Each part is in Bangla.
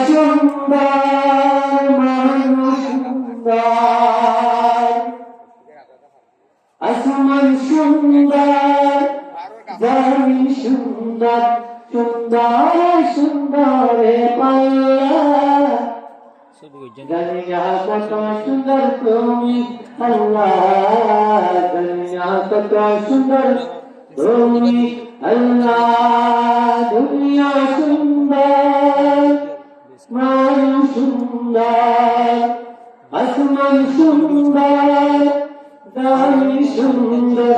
সুন্দর মানুষ সুন্দর আসমান সুন্দর জমিন সুন্দর সুন্দর সুন্দর পাল্লা দুনিয়া কত সুন্দর তুমি আল্লাহ দুনিয়া কত সুন্দর তুমি আল্লাহ দুনিয়া সুন্দর মানুষ সুন্দর আসমান সুন্দর জমিন সুন্দর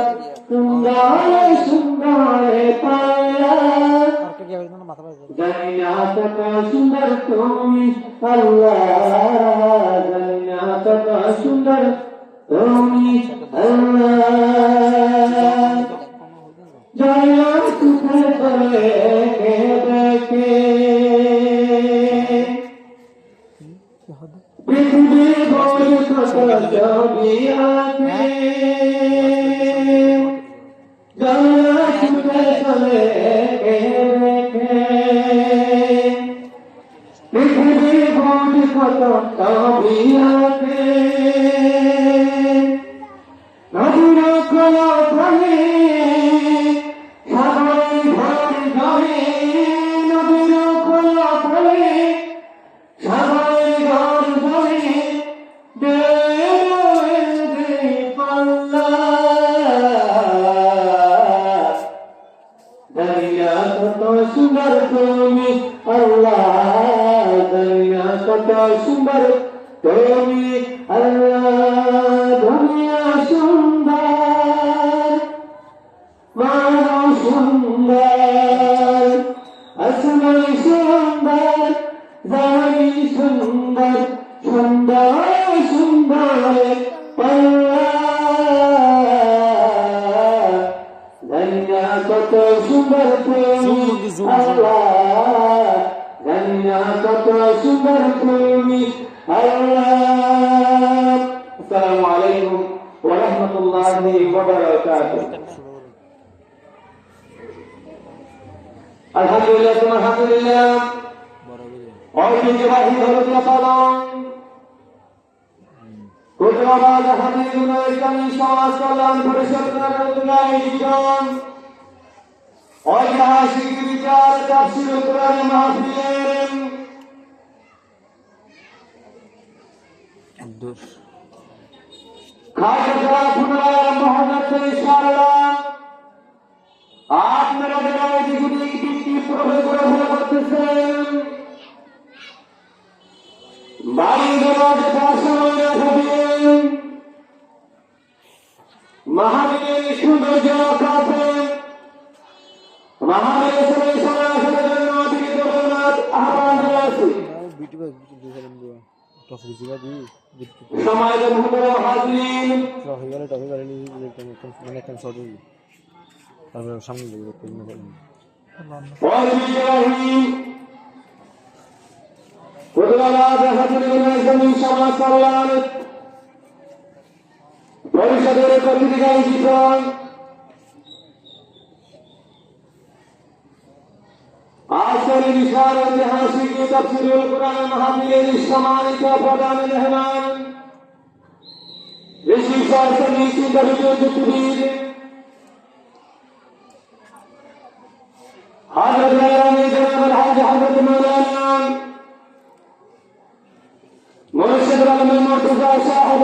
সুন্দর সুন্দর পাল্লা দুনিয়া কত সুন্দর তুমি আল্লাহ দুনিয়া কত সুন্দর তুমি আল্লাহ জয়া সুখে করে দেখে পৃথিবী বড় কত ছবি আছে জয়া সুখে করে দেখে পৃথিবী বড় কত ছবি আছে নদীর খোলা প্রাণী সাগরের ঘর জমে নদীর খোলা প্রাণী সাগরের ঘর জমে পাল্লা দরিয়া কত সুন্দর তুমি আল্লাহ দরিয়া কত সুন্দর তুমি আল্লাহ দুনিয়া সুন্দর মানুষ সুন্দর আসমান সুন্দর জমিন সুন্দর সুন্দর সুন্দর পাল্লা দুনিয়া কত সুন্দর তুমি আল্লাহ দুনিয়া কত সুন্দর তুমি আল্লাহ আসসালামু আলাইকুম ওয়া রাহমাতুল্লাহি ওয়া বারাকাতুহু আলহামদুলিল্লাহ আলহামদুলিল্লাহ ঐতিহ্যবাহী ধর্মীয় পালন কুতুবাবাদ হাদিসুল ইসলামী সমাজ কল্যাণ পরিষদ জীবন ঐতিহাসিক বিচার তাফসীর কোরআন মাহফিল খাজা ফুলার মোহাম্মদ ইশারা আপনারা যারা এদিকে দিকটি প্রবেশ করে করতেছেন বাড়ি দরজ পাশে রাখবেন মহাবীর সৌন্দর্য কাছে মহাবীর সরাসরি জন্য অতিরিক্ত ধন্যবাদ আহ্বান জানাচ্ছি সমাজের মুহূর্তে হাজির সামনে সমাজ কল্যাণ পরিষদের কর্মীদের জীবন আজকের বিশাল ঐতিহাসিক তাফসীরুল কোরআন মাহফিলের সম্মানিত প্রধান মেহমান বিশিষ্ট ইসলামী চিন্তাবিদ حضرت علامہ جناب الحاج حضرت مولانا مرشد العلم مرتضی صاحب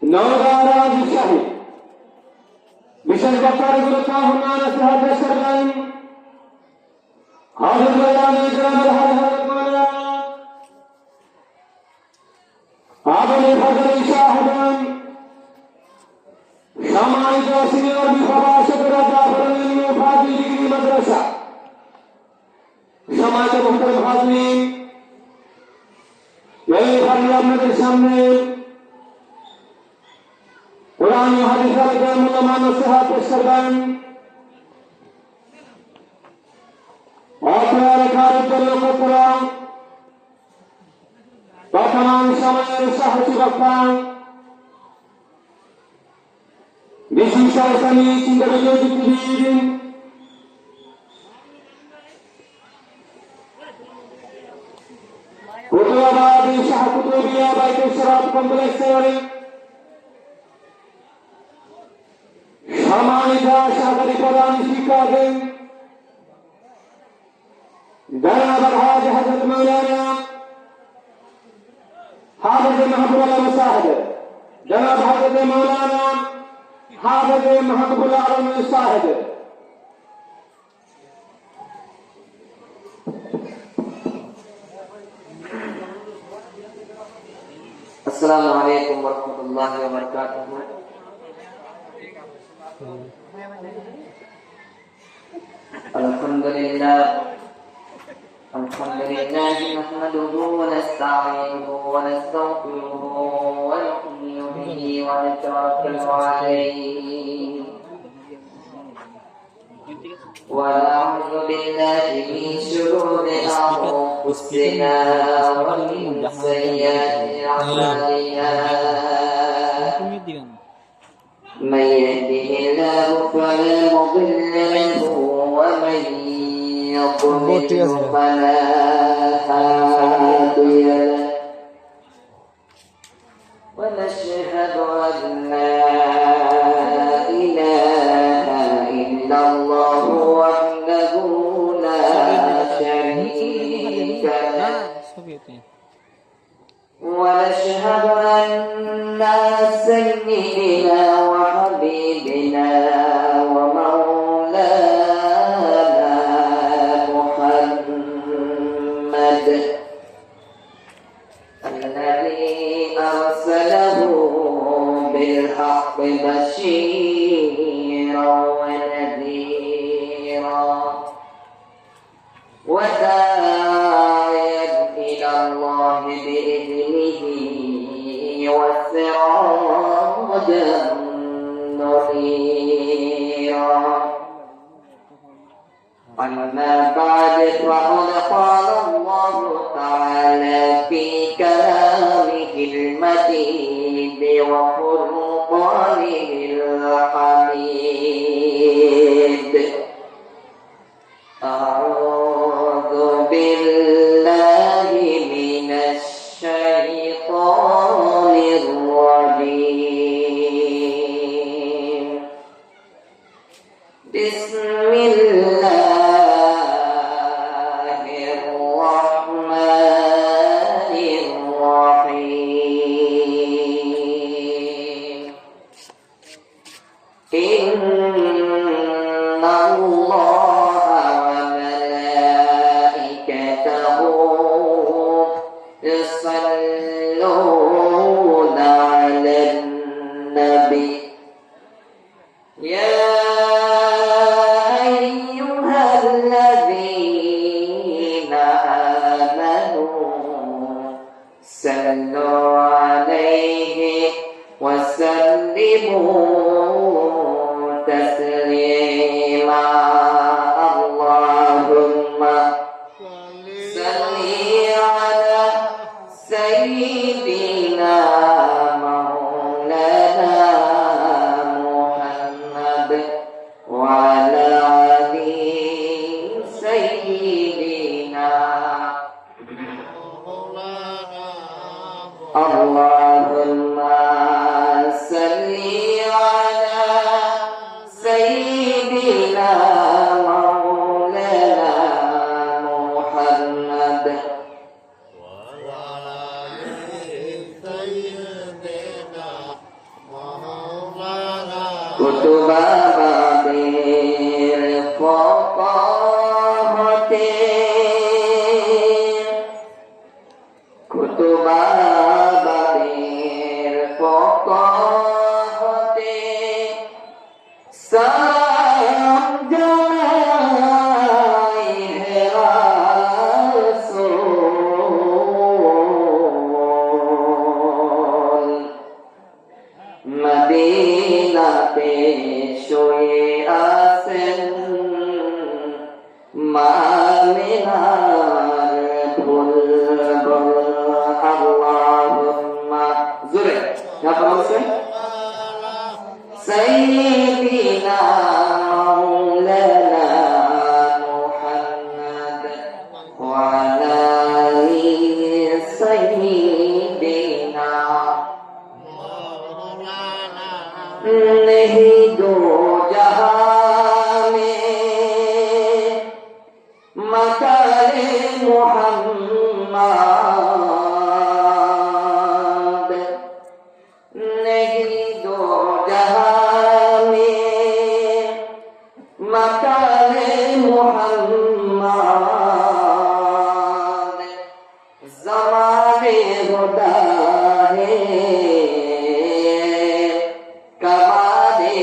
নওগাঁ রাজশাহী বিশেষ বক্তার গুরুত্ব আহ্বান নসিহত পেশ করবেন حضرت علامہ جناب الحاج حضرت مولانا আবুল ফজল সাহেব সম্মানিত সিনিয়র বিভাগীয় জাফরুল ফাজিল ডিগ্রি মাদ্রাসা সম্মানিত মুহতারাম হাজিরিন এই ভাবে আপনাদের সামনে কোরআন ও হাদিসের মূল্যবান নসিহত পেশ করবেন আপনার কার্যক্রম লক্ষ্য বর্তমান সময়ের সাহসী বক্তা বিশিষ্ট ইসলামী চিন্তাবিদ কুতুবাবাদী শাহ কুতুবিয়া বাইতুল শরাফ কমপ্লেক্সের সম্মানিত সহকারী প্রধান শিক্ষক জনাব আলহাজ হযরত মাওলানা হাফেজ মাহবুব আলম সাহেব, জনাব হযরত মাওলানা হাফেজ মাহবুব আলম সাহেব। السلام عليكم ورحمة الله وبركاته. الحمد لله نحمده ونستعينه ونستغفره ونؤمن به ونتوكل عليه ونعوذ بالله من شرور أنفسنا ومن سيئات أعمالنا من يهده الله فلا مضل له ومن يضلل فلا هادي له ونشهد أن لا إله إلا الله وحده لا شريك له ونشهد أن سيدنا وحبيبنا ومولانا محمد الذي أرسله بالحق بشيرا ونذيرا وداعيا إلى الله بإذنه وسراجا منيرا. أما بعد فقد قال الله تعالى في كلامه المجيد وفرقانه الحميد. أعوذ بالله من الشيطان الرجيم. بسم الله الرحمن الرحيم. إن الله وملائكته يصلون على النبي يا أيها الذين آمنوا صلوا عليه وسلموا تسليما. اللهم صل على سيدنا مولانا محمد وعلى آل سيدنا اللهم صل على سيدنا مولانا محمد কুতুবাবাদের ফকহতে কুতুবাবাদের ফকহতে সালাম জানাই হে রাসূল। মদিনাতে শুয়ে আছেন মামিনার ভুলব। আল্লাহুম্মা জোরে সাইয়্যিদিনা মাওলানা মুহাম্মদ ওয়া আলা আলি मुहम्मद नहीं दो जहां में मकाने मुहम्मद ज़माने हुदा है कमाले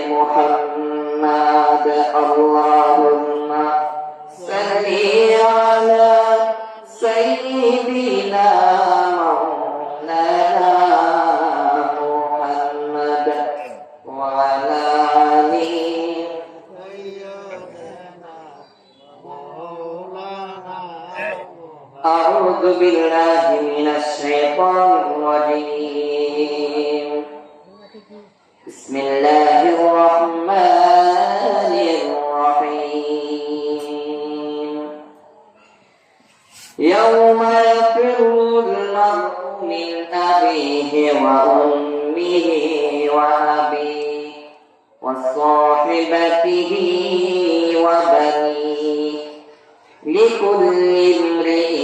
मुहम्मद अल्लाहुम्मा सल्ली अला सय्यिदिना मौलाना मुहम्मद व अला आलिहि أعوذ بالله من الشيطان الرجيم بسم الله الرحمن الرحيم يوم يفر المرء من أبيه وأمه وأبيه وصاحبته وبنيه لكل امرئ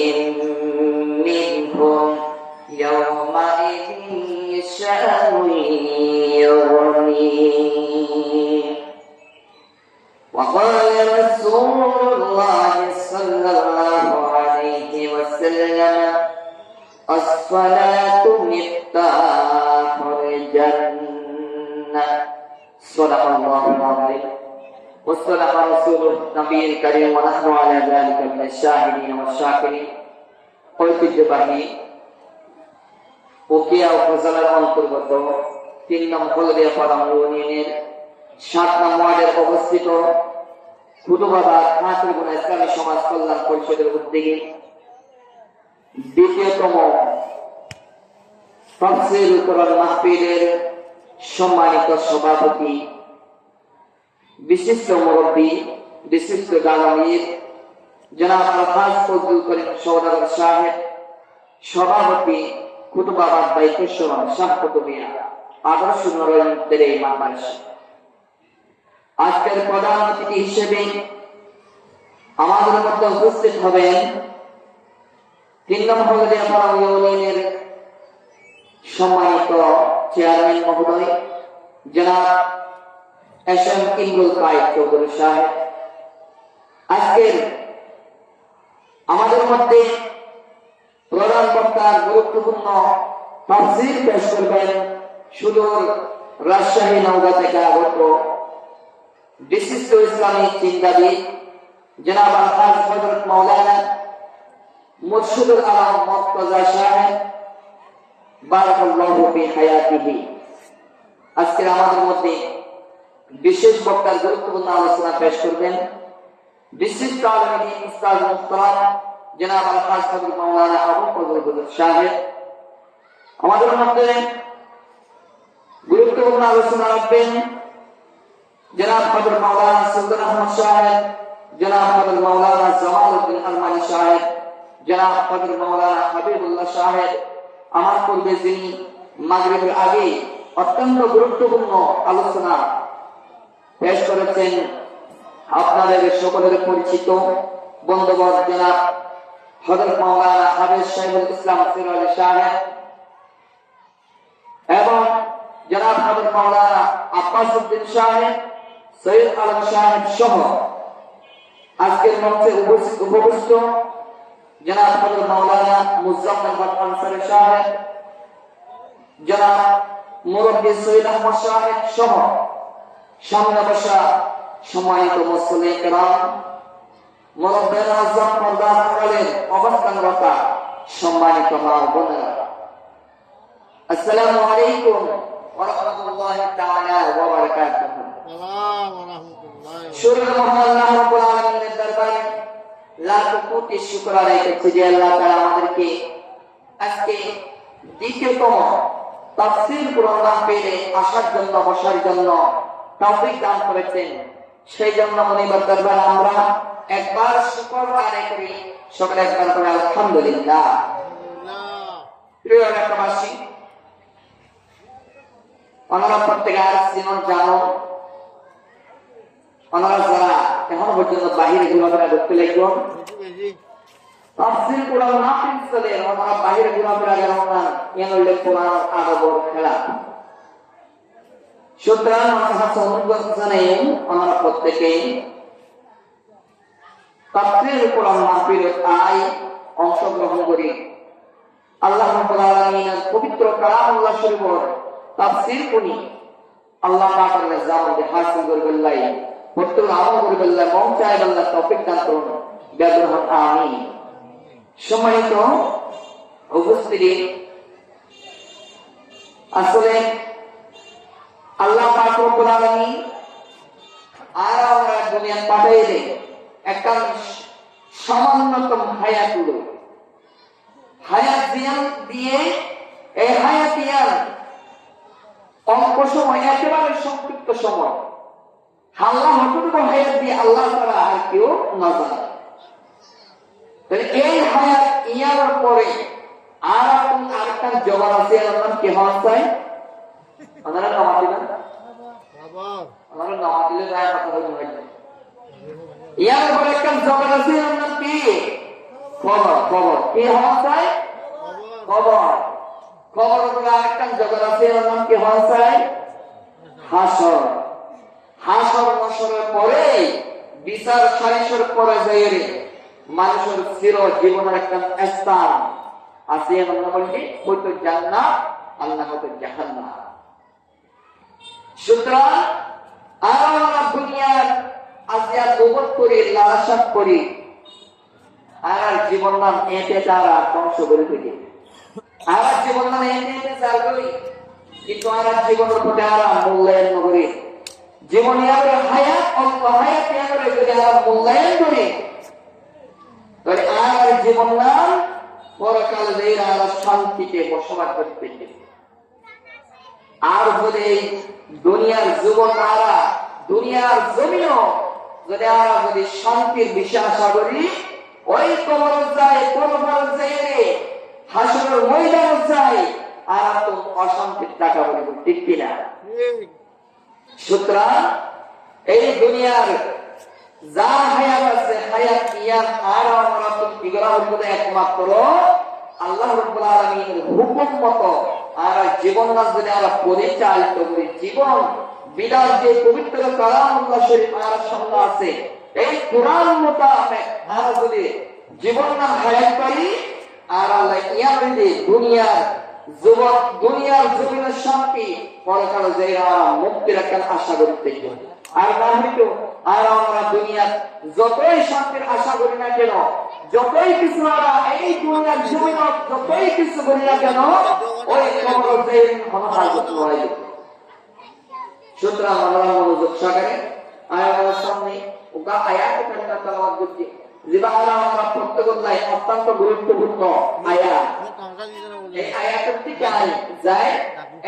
منهم يومئذ شأن يغنيه وقال رسول الله صلى الله عليه وسلم الصلاة مفتاح الجنة صدق الله العظيم وصدق رسوله النبي الكريم ونحن على ذلك من الشاهدين والشاكرين ঐতিহ্যবাহী ওকিয়া উপজেলার অন্তর্গত 3 নং হলদিয়াপাড়া ইউনিয়নের 7 নং ওয়ার্ডের অবস্থিত খুদবাবাদ খাতিরগুনা ইসলামী সমাজ কল্যাণ পরিষদের উদ্যোগে দ্বিতীয়তম তাফসীর কোরআন মাহফিলের সম্মানিত সভাপতি বিশিষ্ট মুরব্বী বিশিষ্ট গায়ক জনাব আলহাজ ফজলুল করিম সওদাগর সাহেব সভাপতি খুতবাবাদ বাইতুসসালাম শাহ কুতুবিয়া আদর্শ নরওয়ের এই মাদ্রাস আজকের প্রধান অতিথি হিসেবে আমাদের মধ্যে উপস্থিত হবেন 3 নং হলদিয়াপাড়া ইউনিয়নের সম্মানিত চেয়ারম্যান মহোদয় জনাব এসএম ইমরুল কায়েদ চৌধুরী সাহেব। আজকের আমাদের মধ্যে প্রধান বক্তা গুরুত্বপূর্ণ তাফসীর পেশ করবেন সুদূর রাজশাহী নওগাঁ থেকে আগত বিশিষ্ট ইসলামিক চিন্তাবিদ জনাব আলহাজ হযরত মাওলানা মুর্শিদুল আলম মুর্তজা সাহেব বারাকাল্লাহু ফি হায়াতিহি। আজকের আমাদের মধ্যে বিশেষ বক্তার গুরুত্বপূর্ণ আলোচনা পেশ করবেন বিশিষ্ট আলেম দ্বীন উস্তাদ মুহতারাম জনাব আলহাজ হযরত মাওলানা আবু ফজল হুজুর সাহেব। আমাদের মধ্যে গুরুত্বপূর্ণ আলোচনা রাখবেন জনাব হযরত মাওলানা সুলতান আহমদ সাহেব, জনাব হযরত মাওলানা জামাল উদ্দিন আলমানি সাহেব, জনাব হযরত মাওলানা হাবিবুল্লাহ সাহেব। আমার পূর্বে যিনি মাগরিবের আগে অত্যন্ত গুরুত্বপূর্ণ আলোচনা পেশ করেছেন আপনাদের সকলের পরিচিত বন্ধুবর জনাব হযরত মাওলানা হাফেজ শাইখুল ইসলাম সিরাজ সাহেব এবং জনাব হযরত মাওলানা আব্বাস উদ্দিন সাহেব, সৈয়দ আলম সাহেব সহ আজকের মঞ্চে উপবিষ্ট জনাব হযরত মাওলানা মুজাম্মেল হক আনসারী সাহেব, জনাব মুরব্বী সৈয়দ আহমদ সাহেব সহ সামনে বসা সম্মানিত মুসলিম কেরাম, মুরব্বিয়ান আযম পর্দার অবস্থানরত সম্মানিত মা ও বোনেরা, আসসালামু আলাইকুম ওয়া রাহমাতুল্লাহি তাআলা ওয়া বারাকাতুহু। শুকর মহান আল্লাহ রাব্বুল আলামিনের দরবারে লাখ কোটি শুকর আদায় করছি যে আল্লাহ তাআলা আমাদেরকে আজকে দ্বিতীয়তম তাফসীর কোরআন মাহফিলে আসার জন্য বসার জন্য তৌফিক দান করেছেন। সেই জন্য মনিবার দরবারে আমরা একবার শুকর আদায় করি, সকলে একবার করে আলহামদুলিল্লাহ। প্রিয় এলাকাবাসী, ওনারা প্রত্যেকে আর জীবন জানো, ওনারা যারা এখনো পর্যন্ত বাহিরে ঘোরাফেরা করতে লাগবেন তাফসীর কোরআন না পিছলে আমরা বাইরে ঘোরাফেরা গেলাম না এনলে কোরআন আদব খেলা সুতরাং আমরা অনুভব জানাই আমরা প্রত্যেকেই তাফসীর কোরআন মাহফিলে আই অংশগ্রহণ করি আল্লাহ রাব্বুল আলামিনের পবিত্র কালামুল্লাহ শরীফের তাফসীর করি আল্লাহ পাকের রেজামতে হাসিল করবেলাই পবিত্র আমল করবেলাই মন চায় আল্লাহ তৌফিক দান করুন ব্যবহার আমিন সম্মানিত উপস্থিতি আসলে আল্লাহ পাক রব্বুল আলামিন আর আমরা দুনিয়া পাঠাইলে একটা সামান্যতম হায়াত দিয়ে এই হায়াতিয়ার অল্প সময় একেবারে সংক্ষিপ্ত সময় আল্লাহ হতটুকু হায়াত দিয়ে আল্লাহ ছাড়া আর কেউ না জানে এই হায়াত ইয়ার পরে আরেকটা জবান আছে এর নাম কি হওয়া চাই আপনারা নাম দিবেন আপনারা নাম দিলে যায় কথা বলতে ইয়ার পরে একটা জবান আছে এর নাম কি খবর কি হওয়া চাই খবর পরে আরেকটা জগৎ আছে এর নাম কি হওয়া চাই হাসর নাসরের পরে বিচার সারিসের পরে যাই মানুষের চির জীবনের একটা স্থান আছে আমরা বলি হয়তো জান্নাত আর না হয়তো জাহান্নাম সুতরাং আমরা দুনিয়ার আজিয়া দৌলত করি লালসাত করি আর জীবন নাম এতে তারা ধ্বংস করে থেকে আর জীবন নাম এতে চাল করি কিন্তু আর জীবনের প্রতি আমরা মূল্যায়ন করি জীবনে আমরা হায়াত অল্প হায়াত আমরা যদি আমরা মূল্যায়ন করি তাহলে আর জীবন নাম পরকাল দেয় আর শান্তিতে বসবাস করতে আর যদি দুনিয়ার যুবক আরা দুনিয়ার জমিনও যদি আমরা যদি শান্তির বিষয় আশা করি ওই কবর যায় হাসরের ময়দান যায় আর তো অশান্তির টাকা বলবো ঠিক কিনা সুতরাং এই দুনিয়ার যা হায়াত আছে হায়াত ইয়াত আর আমরা তো বিগড়ার মধ্যে একমাত্র আল্লাহ রাব্বুল আলামিনের হুকুম মতো আর জীবন যদি আমরা পরিচালিত করি জীবন বিধান যে পবিত্র কালামুল্লাহ শরীফ আর সামনে আছে এই কোরআন মোতাবেক আমরা যদি জীবন না হায়াত করি আর আল্লাহ ইয়ামে দুনিয়ার যুবক দুনিয়ার জীবনের শান্তি পরকালে যে মুক্তির একটা আশা করতে আর না হইতো আর আমরা দুনিয়ার যতই শান্তির আশা করি না কেন যতই কিছু আমরা এই দুনিয়ার জীবন যতই কিছু করি না কেন ওই কবর যে হতাশ হয় সুতরাং আমরা মনোযোগ সহকারে আয়াতের সামনে ওটা আয়াত কারিমা তেলাওয়াত করছি যেটা আমরা প্রত্যেকলাই অত্যন্ত গুরুত্বপূর্ণ আয়াত এই আয়াতের দিকে যায়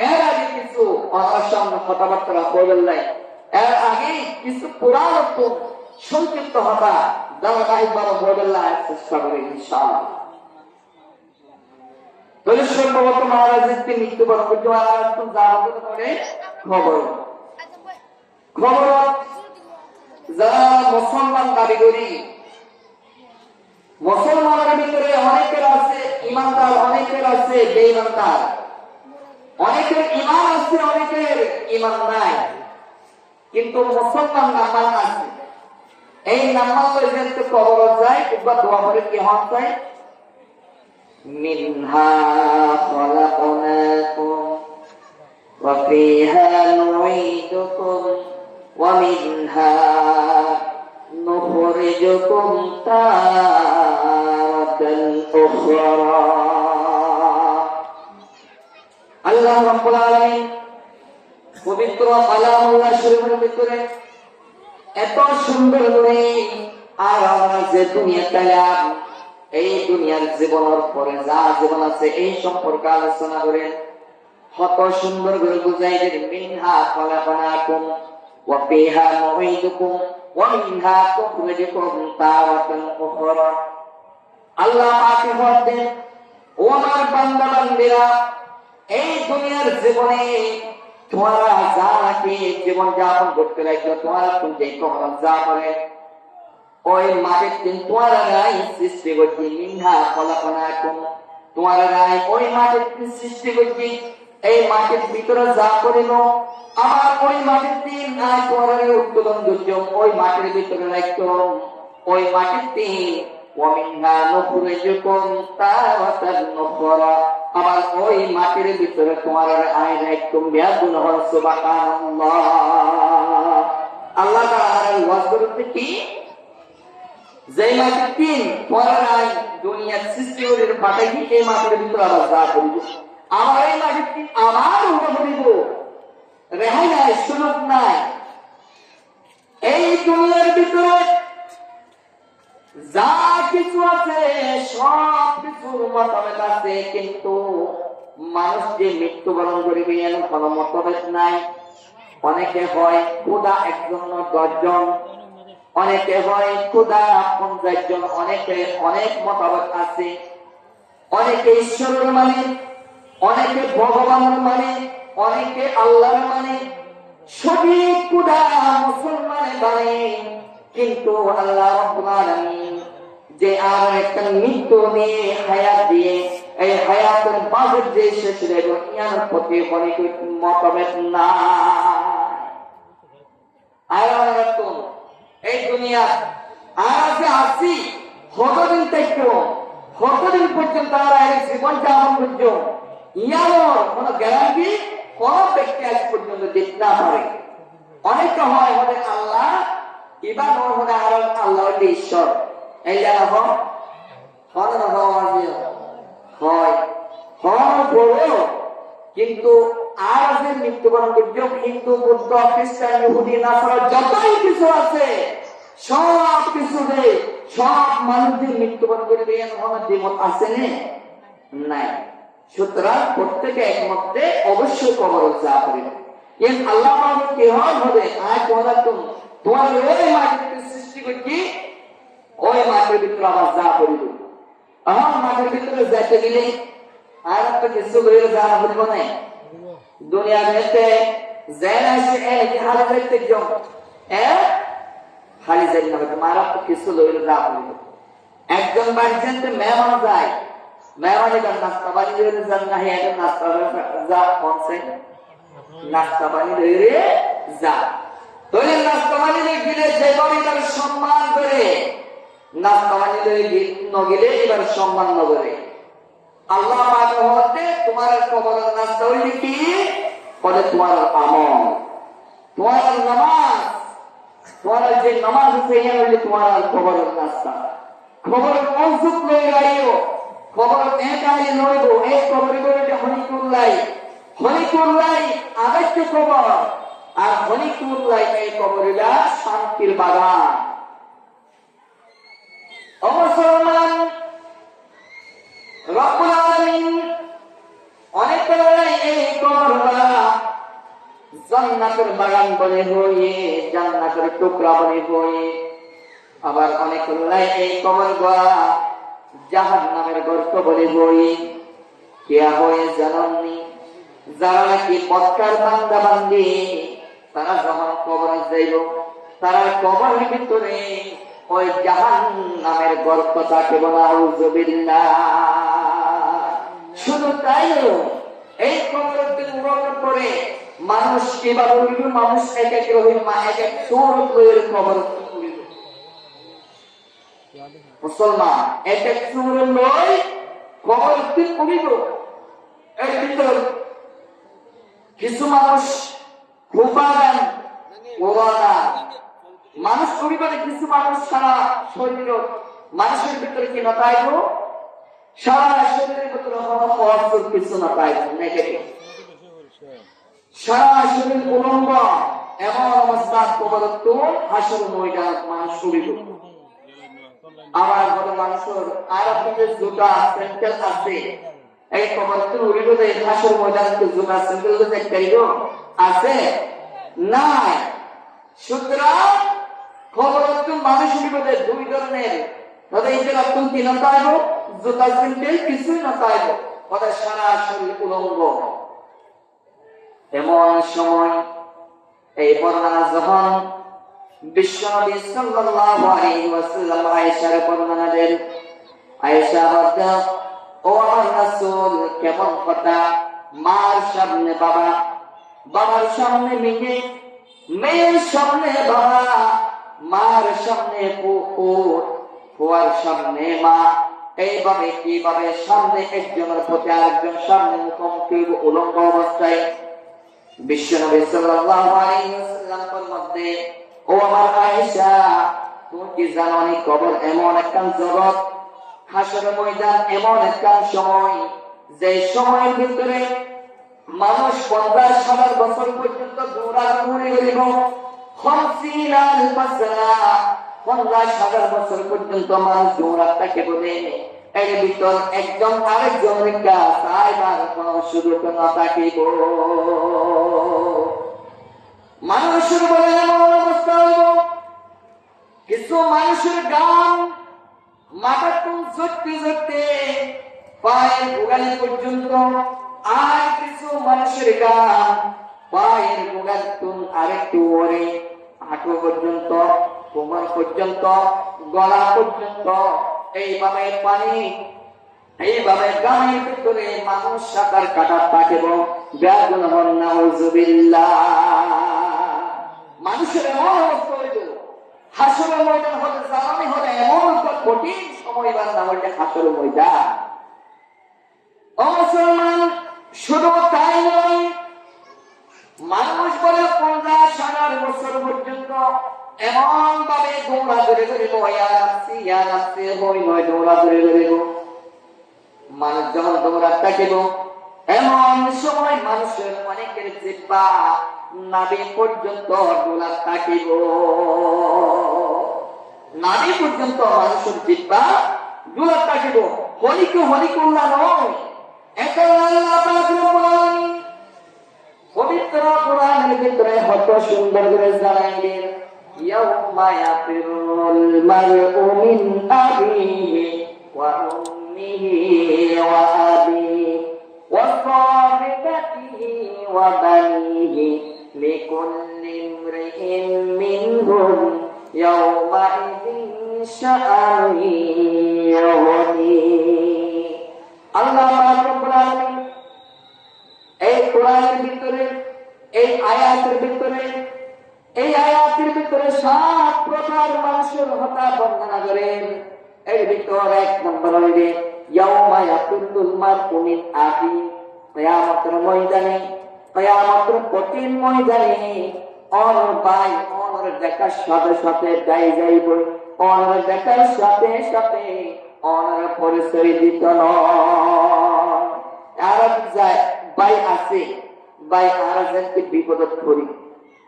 এর আগে কিছু আমার সামনে কথাবার্তা বলবেন নাই এর আগে কিছু পুরাণ সংক্ষিপ্ত কথা ধারাবাহিকভাবে বলবেন চেষ্টা করি ইনশাআল্লাহ তাহলে সম্ভবত মহারাজের মৃত্যুবরণ করতে মহারাজ তো যা হতে পারে খবর যারা মুসলমান দাবি করি মুসলমানের ভিতরে অনেকের আছে ইমানদার অনেকের আছে বেঈমানদার অনেকের ইমান আছে অনেকের ইমান নাই কিন্তু মুসলমান নাম্বার আছে এই নাম্বার যেহেতু কবর যায় কিংবা দোয়া করে কি হন যায় মিনহা খলাকনাকুম ওয়া ফিহা নুঈদুকুম ওয়া মিনহা নুখরিজুকুম তারাতান উখরা আল্লাহ রাব্বুল আলামিন পবিত্র কালামুল্লাহ শরীফের ভিতরে এত সুন্দর করে আর আমরা যে দুনিয়া পেলাম এই দুনিয়ার জীবনের পরে যা জীবন আছে এই সম্পর্কে আলোচনা করে কত সুন্দর করে বুঝাই যে মিনহা খলাকনাকুম ওয়া ফিহা নুঈদুকুম ওয়া মিনহা তুখরিজুকুম তারাতান উখরা আল্লাহ পাকে বলেন ও আমার বান্দা বান্দীরা এই দুনিয়ার জীবনে তোমরা যা কি জীবন যাপন করতে লাগছো তোমরা তুমি যে তোমরা যা করে ওই মাটির তিন তোমারা গাই সৃষ্টি করছি মিনহা খলাকনাকুম, তোমারা গাই ওই মাটির তিন সৃষ্টি করছি, এই মাটির ভিতরে যা করিল আমার ওই মাটির তিন আয় তোমার উৎপাদন যোগ্য, ওই মাটির ভিতরে রাখত ওই মাটির তিন ওমিনহা নুখরিজুকুম তারাতান নুখরা, আবার ওই মাটির ভিতরে তোমার আয় রাখত বিয়াদুন সুবহানাল্লাহ। আল্লাহ তাআলার ওয়াজ করতে কি যে মাটির তিন তোমার আয় দুনিয়ার সৃষ্টি করে পাঠাই এই মাটির ভিতরে আবার যা করিব আমার এই মাটির তিন আমার উপর করিব, রেহাই নাই, সুযোগ নাই। এই দুনিয়ার ভিতরে যা কিছু আছে সব কিছুর মতভেদ আছে, কিন্তু মানুষ যে মৃত্যুবরণ করিবে এর কোনো মতভেদ নাই। অনেকে হয় খোদা একজন 10 জন, অনেকে হয় খোদা 50 জন, অনেকে অনেক মতভেদ আছে। অনেকে ঈশ্বরের মানে, অনেকে ভগবানের মানে, অনেকে আল্লাহর মানে, সঠিক খোদা মুসলমানের মানে, কিন্তু আল্লাহ রাব্বুল আলামিন যে আর একটা মৃত্যু নিয়ে হায়াত দিয়ে এই হায়াতের বাজেট যে শেষ হয়ে গেল ইয়ার প্রতি অনেক মতভেদ না। এই দুনিয়া আর যে আছি কতদিন থেকে কতদিন পর্যন্ত আমরা এই জীবন যাপন করছ ইয়ার কোন গ্যারান্টি কোন ব্যক্তি আজ পর্যন্ত দিতে না পারে। অনেকে হয় আমাদের আল্লাহ এবার মনে আর আল্লাহ ঈশ্বর এই জানা হয় কিন্তু আর যে মৃত্যুবরণ করছে হিন্দু বৌদ্ধ খ্রিস্টান ইহুদি নাসারা যতই কিছু আছে সব কিছু সব মানুষদের মৃত্যুবরণ করবে আমার দ্বিমত আছে নাই। সুতরাং প্রত্যেকে একমতে অবশ্যই কবর যা করিবে আল্লাহ কে হবে আর তোমার ওই মাটিতে সৃষ্টি করছি ওই মাটির ভিতরে আবার যা করিব। আমার মাটির ভিতরে যেতে গেলে আর একটা কিছু লইলে যাওয়া বলবো না। দুনিয়া যেতে হালি যাইতে খালি যাই না মারা তো কিছু লইলে যা করিব। একজন বাড়ি যেতে মেহমান যায়, মেহমানে তার নাস্তা বাড়ি লইলে যান না, একজন নাস্তা যা পৌঁছে নাস্তা বাড়ি লইলে যা তৈরি নাস্তা বাড়ি গেলে যে বাড়ি তার সম্মান করে, নাস্তা বাড়ি নগেলে এবার সম্মান নগরে। আল্লাহ হতে তোমার কবরের নাস্তা হইলে কি বলে তোমার আমল, তোমার নামাজ, তোমার যে নামাজ আছে হইলে তোমার কবরের নাস্তা। খবর মনসুখ লই গাইও, খবর নেকাই লইব এই কবরে করে হনিকুল্লাই, হনিকুল্লাই আবেচ্য কবর, আর হনিকুল্লাই এই কবরটা শান্তির বাগান। মুসলমান রব্বুল আলামিন অনেক এই কবরটা জান্নাতের বাগান বনে হয়ে, জান্নাতের টুকরা বনে হয়ে, আবার অনেক এই কবরটা জাহান্নামের গর্ত বলে হয়ে কেয়া হয়ে জানাননি। যারা নাকি পথকার বান্দা বান্দি তারা যখন কবরে যাইব তারা কবরের ভিতরে ওই জাহান্নামের গর্ত তাকে বলা আউযুবিল্লাহ। শুধু তাই এই কবরের দিন উড়ানোর পরে মানুষ কিভাবে উড়িল, মানুষ এক এক রহিল মা এক এক সুরের কবর মুসলমান এক এক সুরের লই কবর দিন উড়িল। এর ভিতর কিছু মানুষ খুবাগান ওবানা মানুষ পরিবারে, কিছু মানুষ সারা শরীর মানুষের ভিতরে কি না তাইব, সারা শরীরের ভিতরে কিছু না তাইব নেগেটিভ, সারা শরীর উলঙ্গ এমন অবস্থা কবরত্ব হাসর ময়দান মানুষ শরীর। আবার বড় মানুষের আর আপনাদের জুতা স্যান্ডেল আছে এই কবরত্ব উড়িল হাসর ময়দান জুতা স্যান্ডেল দেখতেইব আছে নাই। সুতরাং খবরত্ব মানুষের ভিতরে দুই ধরনের, তাদের এই যে রক্তম কি না তাইব, জুতা স্যান্ডেল কিছুই না তাইব, ওদের সারা শরীর উলঙ্গ। এমন সময় এই বর্ণনা যখন বিশ্বনবী সাল্লাল্লাহু আলাইহি ওয়াসাল্লাম আয়েশার বর্ণনা দেন, আয়েশা বলেন, ও আমার রাসূল, কেমন কথা, মার সামনে বাবা, বাবার সামনে মেয়ে, মেয়ের সামনে বাবা, মার সামনে ফুয়ার সামনে মা, এইভাবে কিভাবে সামনে একজনের প্রতি আরেকজন সামনে মুখোমুখি উলঙ্গ অবস্থায়। বিশ্বনবী সাল্লাল্লাহু আলাইহি ওয়াসাল্লামের মধ্যে, ও আমার আয়েশা, তুমি কি জানো নি কবর এমন একটা জগৎ, হাসরের ময়দান এমন একটা সময়, যে সময়ের ভিতরে মানুষ 50,000 বছর পর্যন্ত দৌড়াদৌড়ি করিব, 50,000 বছর পর্যন্ত মানুষ দৌড়াতে থাকে বলে এর ভিতর একজন আরেকজনের কাছে আইবার কোন সুযোগ না থাকিব। মানুষের বলে এমন অবস্থা হইব, কিছু মানুষের গান মাথাটুন চড়তে চড়তে পায়ের গোড়ালি পর্যন্ত, আর কিছু মানুষের গান পায়ের গোড়ালিটুন আরেকটু ওরে হাঁটু পর্যন্ত, কোমর পর্যন্ত, গলা পর্যন্ত, এইভাবে পানি, এইভাবে গানের ভিতরে মানুষ সাঁতার কাটার থাকিব। ব্যাগুন হন নাউজুবিল্লাহ। মানুষের এমন অবস্থা হইল, হাসরের ময়দান হতে জানানি হলে এমন কঠিন সময় বার না হইলে হাসরের ময়দান। ও মুসলমান, শুধু তাই নয়, মানুষ বলে 50,000 বছর পর্যন্ত এমন ভাবে দৌড়াদৌড়ি করিব, হই নয় দৌড়াদৌড়ি করিব। মানুষ যখন দৌড়াতে থাকিব, এমন সময় মানুষের অনেকের জিহ্বা নাভি পর্যন্ত দৌড়াতে থাকিব। নাভি পর্যন্ত মানুষের জিহ্বা দৌড়াতে থাকিব। হলিকুল্লাহ নয়, একই আল্লাহ পাক রব্বুল আলামিন পবিত্র কোরআনের ভিতরে কত সুন্দর করে জানাইলেন, ইয়াউমা ইয়াফিরুল মারউ মিন আবিহি ওয়া উম্মিহি ওয়া আবিহি ওয়া সাহিবাতিহি ওয়া বানিহি লিকুল্লি ইমরিইন মিনহুম ইয়াউমা ইযিন শাআনুন ইউগনি। আল্লাহ রাব্বুল আলামিন এই কোরআনের ভিতরে, এই আয়াতের ভিতরে, এই আয়াতের ভিতরে 7 প্রকার মানুষের হত্যা বর্ণনা করেন। এর ভিতরে 1 নম্বর হইবে ইয়াউমা ইয়াফিরুল মারউ মিন আখি, কিয়ামতের ময়দানে, কিয়ামতের কঠিন ময়দানে অন ভাই অনর দেখার সাথে সাথে যাই যাইব, অনর দেখার সাথে সাথে অনর পরিচয় দিত নয়। আর যায় ভাই আছে, ভাই আর একজনকে বিপদত করি,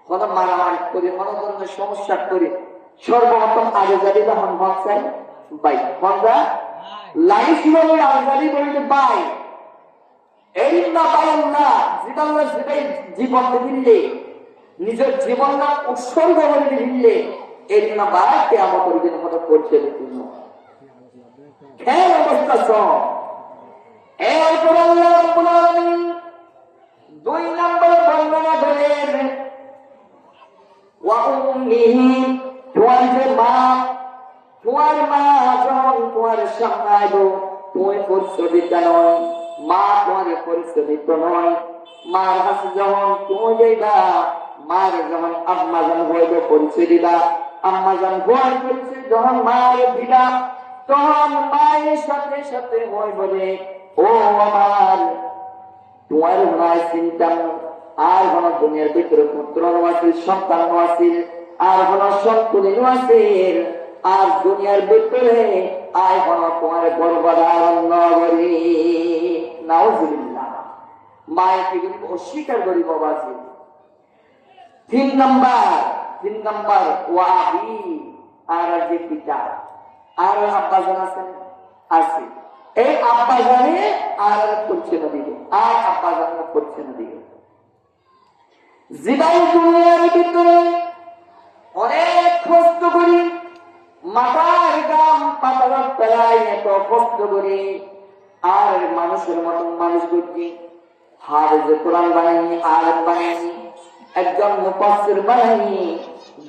কোন মারামারি করি, কোন ধরনের সমস্যা করি, সর্বপ্রথম আগে যাবি তখন মন চাই ভাই, মনটা লাইফ বলে আগে যাবি বলিতে ভাই, এই না ভাই না জীবন, যেটাই জীবন দিলে নিজের জীবন না উৎসর্গ করে দিলে এই না ভাই কিয়ামতের দিন হঠাৎ করছে খেয়ে অবস্থা সব। এরপর আল্লাহ রাব্বুল আলামিন 2 নম্বর বর্ণনা করেন, ওয়া উম্মিহি, তোমার যে মা, তোমার মা যখন তোমার সামনে আইব, তুমি পরিচয় নয়, মা তোমার পরিচয় নয়, মার কাছে যখন তুমি যাইবা, মার যখন আম্মা যখন হইবে পরিচয় দিবা, আম্মা যখন হওয়ার পরিচয় যখন মায়ের দিবা, তখন মায়ের সাথে সাথে হই বলে, ও আমার তোমার মায়ের চিন্তা আর কোন দুনিয়ার ভিতরে পুত্র আছে, সন্তান আছে, আর কোন সন্তান আছে, আর দুনিয়ার ভিতরে আয় কোন তোমার গর্ভধারণ করি। নাউজুবিল্লাহ। মায়ের কি অস্বীকার করি বাবাজি। 3 নম্বর ওয়াবি, আর যে পিতা আর আব্বা জান আছেন আছে, এই আব্বা জানে আর করছে না দিকে, আর আব্বা জানে করছে না দিকে। জীবন দুনিয়ার ভিতরে অনেক কষ্ট করি, মাথার গাম পাতার তলায় এত কষ্ট করি, আর মানুষের মতন মানুষ করছি, হার যে কোরআন বানাইনি, আয়াত বানাইনি, একজন মুফাসসির বানাইনি,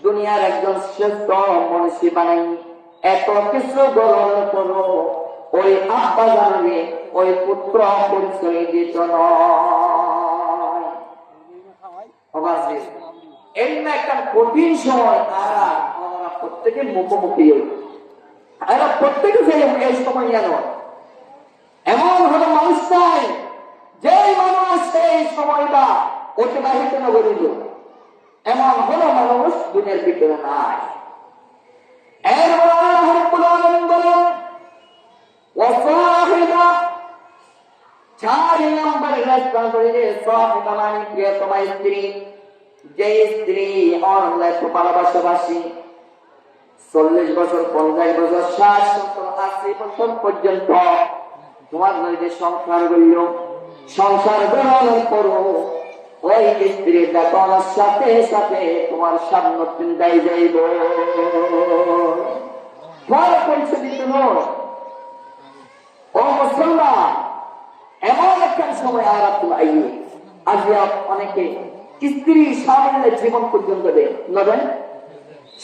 দুনিয়ার একজন শ্রেষ্ঠ মনীষী বানাই, এত কিছু গ্রহণ করো, ওই আব্বা জানবে ওই পুত্র পরিচয় দিত নয়। এই না একটা কঠিন সময়, তারা প্রত্যেকের মুখোমুখি, এরা প্রত্যেকে এই সময় যেন এমন হলো মানুষ নাই যে মানুষ সেই সময়টা অতিবাহিত না করিল, এমন হলো মানুষ দুনিয়ার ভিতরে নাই। এর বলেন 4 নম্বরের রাস্তা করে সাহিবা মানে প্রিয়তমা স্ত্রী, যে স্ত্রী অনলাইন ভালোবাসাবাসী 40 বছর 50 বছর 60 70 80 বছর পর্যন্ত তোমার নদীতে সংসার গ্রহণ করো, ওই স্ত্রী বেতনের সাথে সাথে তোমার সামনে চিন্তায় যাইব, তোমার পরিচয় দিতে নয়। ও মুসলমান, এমন একটা সময় আর আজ অনেকে স্ত্রী স্বামীর জীবন পর্যন্ত দেবেন,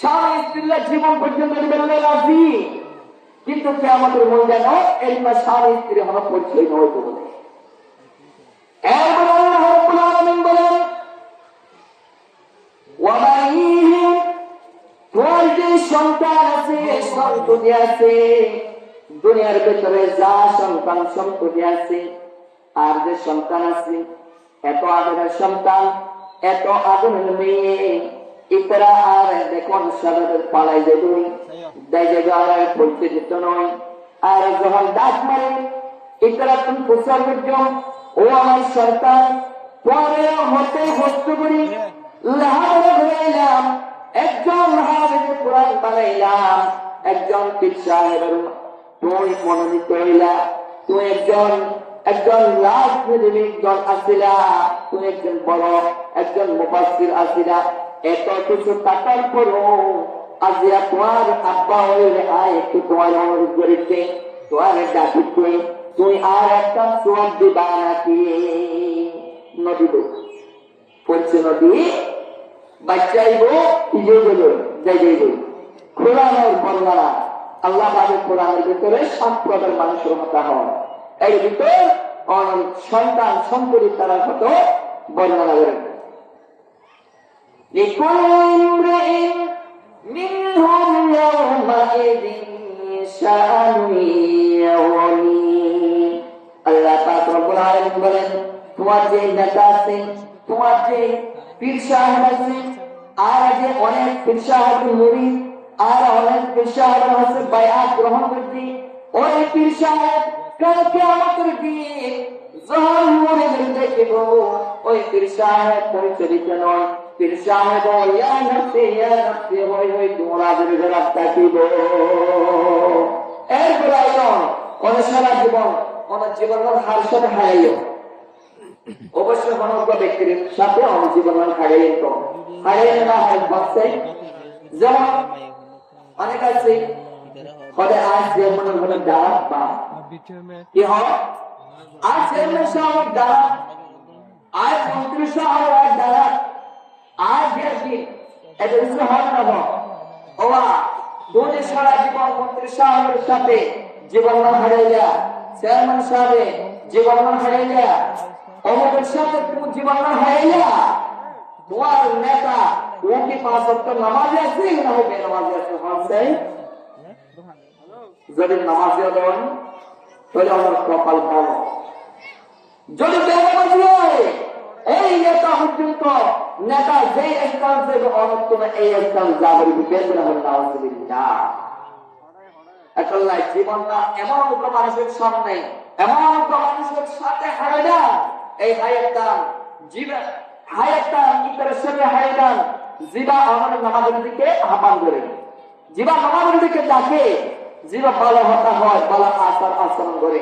স্বামী স্ত্রীর জীবন পর্যন্ত দেবেন রাজি, কিন্তু কে আমাদের মন যেন এই স্বামী স্ত্রী হওয়ার পরিচয় নয় বলে। তোমার যে সন্তান আছে, সন্ততি আছে, দুনিয়ার ভেতরে যা সন্তান সম্পত্তি আছে, আর যে সন্তান আছে, এত আদরের সন্তান, এত আদরের মেয়ে, ইতরা আর দেখুন সাদাদের পালাই দেবে, আর বলতে যেত নয়। আর যখন ডাক মারে ইতরা তুমি প্রচার করছ, ও আমার সন্তান, পরে হতে হস্ত করি লাহারে ঘুরাইলাম, একজন হাফেজে কোরআন বানাইলাম, একজন পীর সাহেবের তুই মনোনীত হইলা, তুই একজন রাজনীতিবিদ দল আসিলা, তুই একজন বড় একজন মুফাসসির আসিলা, এত কিছু টাকার পরও আজিয়া তোমার আব্বা হইলে আয় একটু তোমার অনুরোধ করেছে, তোমার ডাকিতে তুই আর একটা সোয়াব দিবা নাকি? নদী পড়ছে, নদী বাচ্চাইব ইজে গেল যাই যাইব। কোরআনের বর্ণনা আল্লাহ বাবু কোরআনের ভিতরে 7 প্রকার মানুষের হতা হয়, এর ভিতর সন্তান সম্পত্তি তারা কত বর্ণনা করেন। আল্লাহ পাক রব্বুল আলামিন বলেন, তোমার যে নেতা আছে, তোমার যে পীর সাহেব আছে, আর যে অনেক পীর সাহেবের মুরিদ আর অনেক পীর সাহেবের হচ্ছে বায়াত গ্রহণ করছি, ওই পীর সাহেব কালকে আমাদের দিয়ে যখন মুরিদের দেখিব, ওই পীর সাহেব পরিচালিত নয়, পীর সাহেব ইয়া নফসি হই হই তোমাদের রাস্তা দিব। এরপর অনেক সারা জীবন অনেক জীবনের হার সাথে হারাইও, অবশ্যই মনোজ্ঞ ব্যক্তির সাথে অনেক জীবনের হারাইয়ে তো হারিয়ে না হয় ভাবছে। যেমন অনেক আছে আজ যেমন দাঁড়া বা কি হয়, আজ যেমন সব দাঁড়া, আজ মন্ত্রী সাহেব দাঁড়া, আজ এটা কিছু হয় না ওবা দুনিয়া সারা জীবন মন্ত্রী সাহেবের সাথে জীবন হারাইয়া, চেয়ারম্যান সাহেব জীবন হারাইয়া, অমুকের সাথে তুমি জীবন হারাইয়া, তোমার নেতা ও কি 5 ওয়াক্ত নামাজ আছে না হবে নামাজ আছে হচ্ছে, যদি নামাজ দেন তাহলে আমার কপাল ভালো, যদি বেনামাজি হয় এই নেতা পর্যন্ত নেতা যে স্থান থেকে অনন্ত এই স্থান যাবার বেতন হবে না অসুবিধা। আসলে জীবনটা এমন একটা মানুষের সামনে, এমন একটা মানুষের সাথে হারাইয়া, এই হায়াতান জীবন হায়াতান ইতরের সাথে হায়াতান জীবা আমাদের নামাজের দিকে আহ্বান করে, জীবা নামাজের দিকে ডাকে, জীবা ভালো হতা হয়, ভালো আচরণ করে,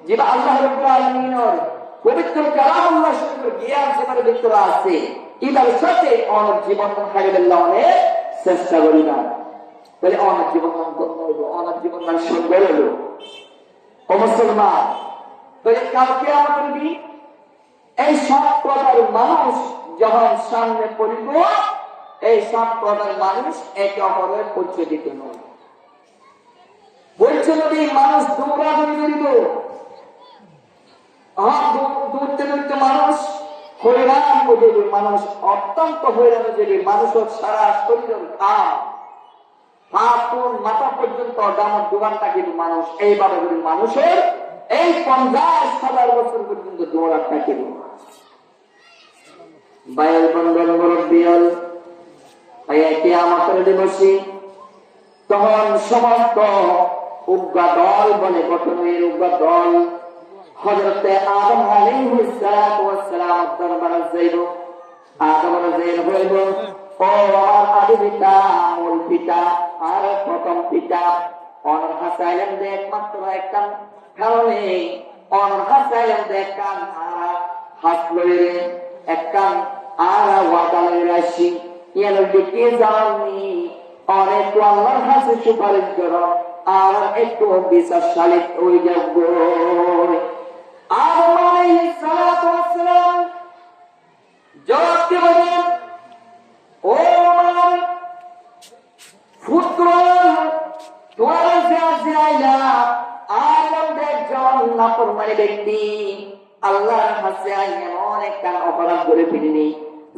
জীবা আল্লাহ রাব্বুল আলামিনের পবিত্র কালামুল্লাহ শরীফের জ্ঞান যেভাবে ভিতরে আছে, এটার সাথে অনেক জীবন হারিয়ে অনেক চেষ্টা করি না, তাহলে অনেক জীবন অনেক জীবন সুন্দর হলো। ও মুসলমান, তাহলে কালকে আমাদের এই 7 প্রকার মানুষ যখন সামনে পড়িব, এই 7 প্রকারের মানুষ একে অপরের পরিচয় দিতে নয়। বলছে নবী মানুষ দৌড়াদৌড়ি করিব, দৌড়তে দৌড়তে মানুষ হইরান হয়ে যাবে, মানুষ অত্যন্ত হইরান হয়ে যাবে, মানুষের সারা শরীরের ঘাম মাথা পর্যন্ত ডামার দোকানটা কিন্তু মানুষ এইভাবে করে মানুষের এই 50,000 বছর পর্যন্ত দৌড়াটা কিন্তু বায়ুল বন্ধন বিয়ল কিয়ামতের দিবসে তখন সমস্ত উগ্র দল বলে গঠনের উগ্র দল হযরতে আদম আলাইহিস সালাতু ওয়াস সালাম দরবারে যাইব। আদম রাজিয়াল হইব, ও আমার আদি পিতা, মূল পিতা আর প্রথম পিতা, অনর হাসাইলেন যে একমাত্র একটা কারণে অনর হাসাইলেন যে একটা হাত লইলে একটা আর ওয়াদালে রাশি ইয়ার দিকে জানি অনেক আল্লাহর কাছে সুপারিশ করো আর একটু বিশ্বাসশালী হয়ে যাব। আদম আলাইহিস সালাতু ওয়াস সালাম জবাব দিলেন, ও আমার পুত্র, তোমার জায়গা আদম একজন নাফরমানি ব্যক্তি, আল্লাহর কাছে এমন একটা অপরাধ করে ফেলেনি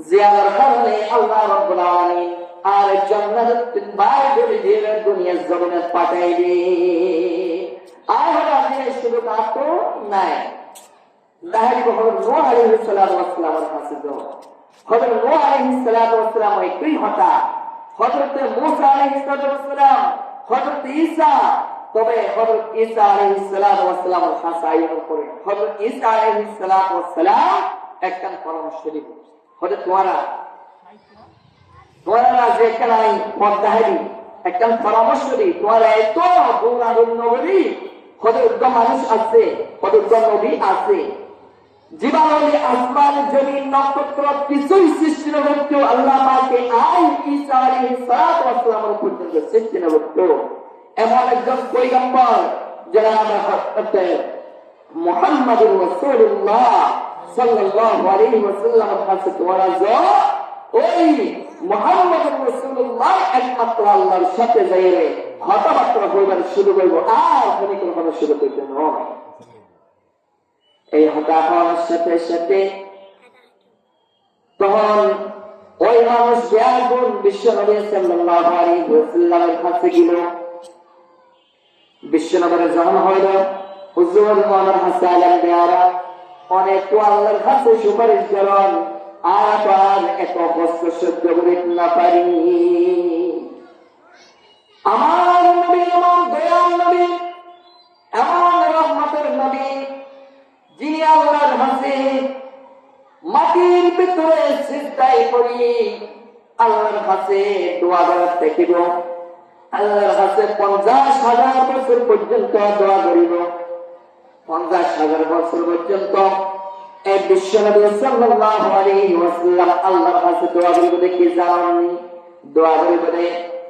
যে আমার কারণে আল্লাহ রাব্বুল আলামিন আর জান্নাতের বাইরে দিয়ে দুনিয়ার জমিনে পাঠাইবে। আর আপনি শুধু কাটো নাই দাঁড়িয়ে হযরত নূহ আলাইহিস সালাতু ওয়াস সালামের কাছে যাও। হযরত নূহ আলাইহিস সালাতু ওয়াস সালাম একই হতা, হযরত মূসা আলাইহিস সালাতু ওয়াস সালাম, হযরত ঈসা, তবে হযরত ঈসা আলাইহিস সালাতু ওয়াস সালামের কাছে আইন করে হযরত ঈসা আলাইহিস সালাতু ওয়াস সালাম একটা পরামর্শ দিল, হযরত তোমারা যে কেনাই পদ্মাহারি একটা পরামর্শ দিই, তোমারা এত দৌড়াদৌড়ি নগরী হযরত মানুষ আছে, হযরত নবী আছে, জীবাণু আসমান জমিন নক্ষত্র কিছুই সৃষ্টি না করতেও আল্লাহ পাকে আই ঈসা আলাইহিস সালাতু ওয়াস সালামের পর্যন্ত সৃষ্টি না করতো এমন একজন পয়গম্বর জনাব হযরত মুহাম্মদুর রাসূলুল্লাহ সাল্লাল্লাহু আলাইহি ওয়াসাল্লামের কাছে তোমরা যাও। ওই মুহাম্মদুর রাসূলুল্লাহ একমাত্র আল্লাহর সাথে যাইরে কথাবার্তা বলবার শুরু করব, আর কোনো কোনো শুরু করতে নয়। এই হতা হওয়ার সাথে সাথে তখন ওই মানুষ ব্যাগুন বিশ্বনবী সাল্লাল্লাহু আলাইহি ওয়াসাল্লামের কাছে গেল। বিশ্বনবীর জন্ম হইল, হুজুর ওমর হাসান দেয়ারা অনেক আল্লাহর কাছে সুপারিশ করেন, আর এত কষ্ট সহ্য করতে না পারি। আমার নবী এমন দয়াল নবী, এমন রহমতের নবী, যিনি আল্লাহর কাছে মাটির ভিতরে সিজদায় পড়ি আল্লাহর কাছে দোয়া করতে দেখিব, আল্লাহর কাছে 50,000 বছর পর্যন্ত দোয়া করিব। 50,000 বছর পর্যন্ত এই বিশ্বনবী সাল্লাল্লাহু আলাইহি ওয়াসাল্লাম আল্লাহর কাছে দোয়া করিব। দেখি জানি দোয়া করিব রে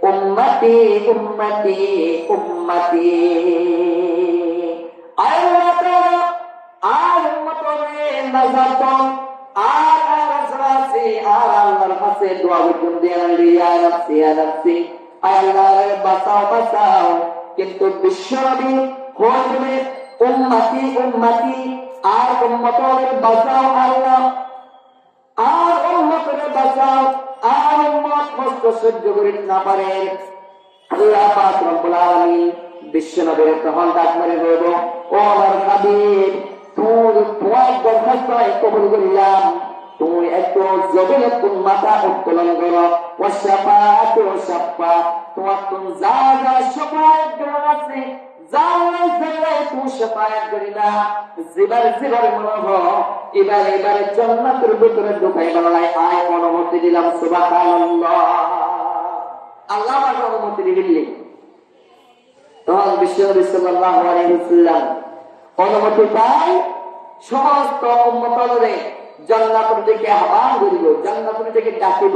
উম্মতি উম্মতি উম্মতি, আল্লাহ তাআলা আর উম্মতরে নাজাত আর রাসূলকে আর আল্লাহর কাছে দোয়া করুন দেন ইয়া নাফসি ইয়া নাফসি, আল্লাহ বাঁচাও বাঁচাও। কিন্তু বিশ্বনবী হয়ে উম্মতি উম্মতি আর উম্মতরে বাঁচাও আল্লাহ, আর উম্মতরে বাঁচাও, আর উম্মত কষ্ট সহ্য করতে না পারে। আল্লাহ পাক রব্বুল আলামিন বিশ্বনবীর তখন ডাক মারে বলব, ও আমার হাবিব, তোমার দরখাস্ত কবুল করিলাম, তুমি একটু জমিন মাথা উত্তোলন করো, ও শাফাআত ও শাফা, তোমার তুমি যা যা শাফাআত করার আছে এবারে জান্নাতের ভিতরে ঢুকাই বেলায় আয় অনুমতি দিলাম। সুবহানাল্লাহ, আল্লাহ আমাকে অনুমতি দিলেন। তখন বিশ্বনবী সাল্লাল্লাহু আলাইহি ওয়াসাল্লাম অনুমতি পায়, সমস্ত উম্মতরে জান্নাতের দিকে আহ্বান করিব, জান্নাতের দিকে ডাকিব,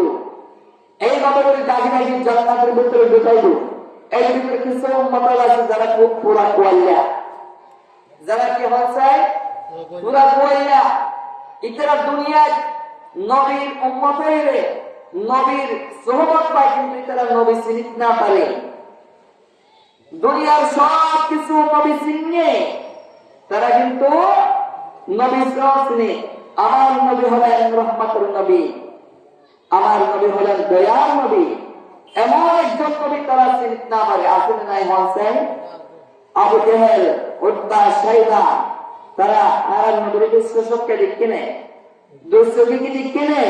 এইভাবে করে ডাকি ডাকি জান্নাতের ভিতরে ঢুকাইব। এই ভিতরে কিছু উম্মত আছে যারা খুব পুরা কুয়াল্লা, যারা কি হচ্ছে পুরা কুয়াল্লা, ইতারা দুনিয়ায় নবীর উম্মত হইলে নবীর সোহবত পায় কিন্তু তারা নবী চিনিতে না পারে। দুনিয়ার সব কিছু নবী চিনে, তারা কিন্তু নবী চিনে। আমার নবী হলেন রহমতের নবী, আমার নবী হলেন দয়ার নবী। এমন একজন নবী তারা চিনিতে না পারে। আসলে নাই হোসেন, আবু জেহেল, উতবা, শাইবা, তারা আর নবীর বিশ্বকে কিনে দুঃসকে কি কিনে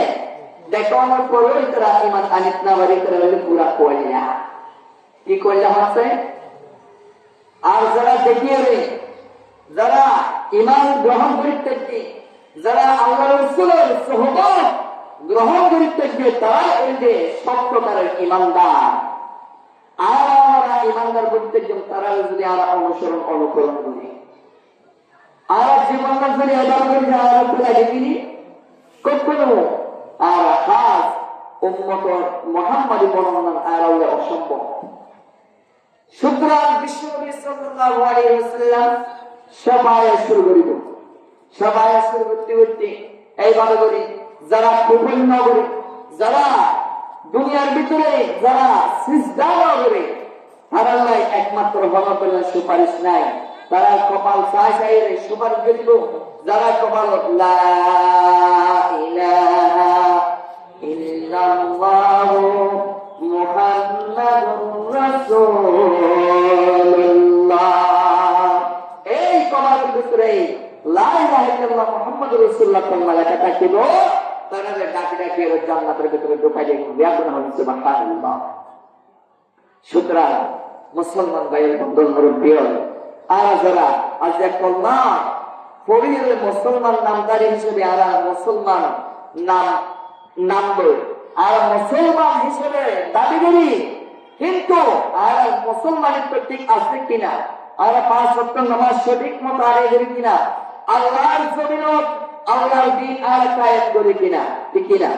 দেখানোর পরেও তারা ইমান আনিত না পারে। তারা হলে পুরা কইলা কি কইলা হচ্ছে। আর যারা দেখিয়ে যারা ইমান গ্রহণ করিতে, যারা আল্লাহ রাসূলের সোহবত গ্রহণ করিতে, তারা এই যে সত্যকারের ইমানদার। আর আমরা ইমানদার বলতে তারা যদি আমরা অনুকরণ করি, আর জীবনটা যদি এবার করি আর দেখিনি কখনো আর খাস উম্মত মুহাম্মাদি বর্ণনা আর অসম্ভব। সুতরাং বিশ্বনবী সাল্লাল্লাহু আলাইহি ওয়াসাল্লাম সবাই শুরু করিব, সবাই শুরু করতে এইভাবে করি। যারা কুফর না করে, যারা দুনিয়ার ভিতরে যারা সিজদা না করে, তারা একমাত্র ভালো করলে সুপারিশ নাই। তারা কপাল চাই চাই সুপারিশ করিব। যারা কপাল লা ইলাহা ইল্লাল্লাহু মুহাম্মাদুর রাসূলুল্লাহ, এই কপালের ভিতরে লা ইলাহা ইল্লাল্লাহ মুহাম্মাদুর রাসূলুল্লাহ কলমা লেখা থাকিব, তারা ডাকি ডাকি জান্নাতের ভিতরে ঢোকাই দিয়ে ব্যাপন হবে। সুবহানাল্লাহ। সুতরাং মুসলমান ভাইয়ের বন্ধু মুরব্বী, আর যারা আজ কলমা পড়িয়ে মুসলমান নামদারি হিসেবে আর মুসলমান নামবে আর মুসলমান হিসেবে দাবি করি, কিন্তু আর মুসলমানের তো ঠিক আছে কিনা, আর 5 ওয়াক্ত নামাজ সঠিক মতো আদায় করি কিনা, আল্লাহর জমিনত আল্লাহর দিন আর কায়েম করি কিনা, ঠিক কিনা,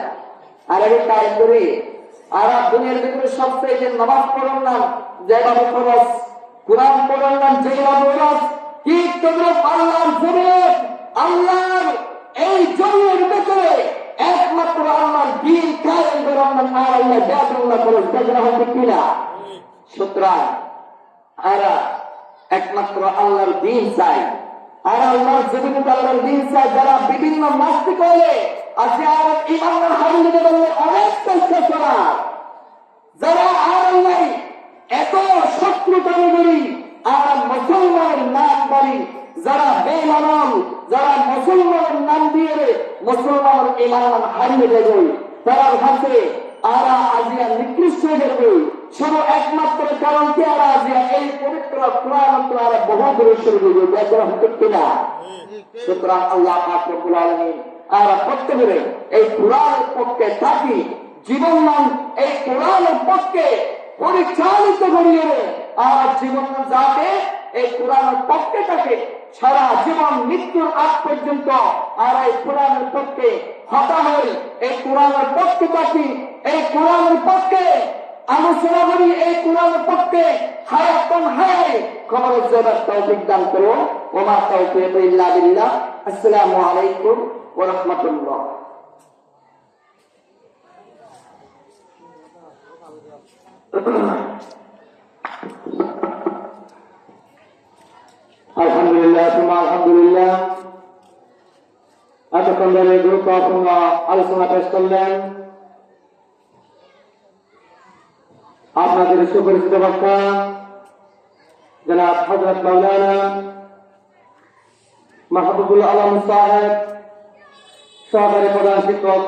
আর আমি কায়েম করি। আর দুনিয়ার ভিতরে সবচেয়ে যে নামাজ পড়ার নাম যেভাবে খরচ, কোরআন পড়ার নাম যেভাবে খরচ, ঠিক তোমরা আল্লাহর জমিনত আল্লাহর এই জমিনের ভিতরে একমাত্র আল্লাহর দিন কায়েম করার নাম আর আল্লাহ জাদুল্লাহ খরচ দেখরা হবে কিনা। সুতরাং আর একমাত্র আল্লাহর দিন চাই, আর আল্লাহর জমিনে আল্লাহর দিন চাই। যারা বিভিন্ন নাস্তিক হলে আজকে আর ইমানের হারিয়ে বললে অনেক চেষ্টা করা, যারা আর আল্লাহ এত শত্রু দাবি করি আর মুসলমানের নাম বাড়ি, যারা বেঈমান, যারা মুসলমানের নাম দিয়ে মুসলমানের ইমান হারিয়ে দেবে, তার কাছে আর আজিয়া নিকৃষ্ট হয়ে যাবে। শুধু একমাত্র কারণ কি, আর আজিয়া এই পবিত্র কোরআন আর বহু দূরে শুরু করবে ব্যাকরণ হতে কিনা। সুতরাং আল্লাহ পাক রব্বুল আলামিন আর প্রত্যেকের এই কোরআনের পক্ষে থাকি, জীবন মান এই কোরআনের পক্ষে পরিচালিত করিয়ে আর জীবন যাতে এই কোরআনের পক্ষে থাকে সারা জীবন মৃত্যুর আগ পর্যন্ত। আর এই কোরআনের পক্ষে হতা হই, এই কোরআনের পক্ষে থাকি, এই কোরআনের পক্ষে আলোচনা করি, এই কোরআনের পক্ষে হায়াতন হায় খবর জবাব তৌফিক দান করো। ওমা তাওফীক ইল্লা বিল্লাহ। আসসালামু আলাইকুম ওয়া রাহমাতুল্লাহ। আলহামদুলিল্লাহ, আলহামদুলিল্লাহ। এতক্ষণ ধরে গুরুত্বপূর্ণ আলোচনা পেশ করলেন আপনাদের সুপরিচিত বক্তা জনাব হযরত মাওলানা মাহবুবুল আলম সাহেব, সহকারী প্রধান শিক্ষক,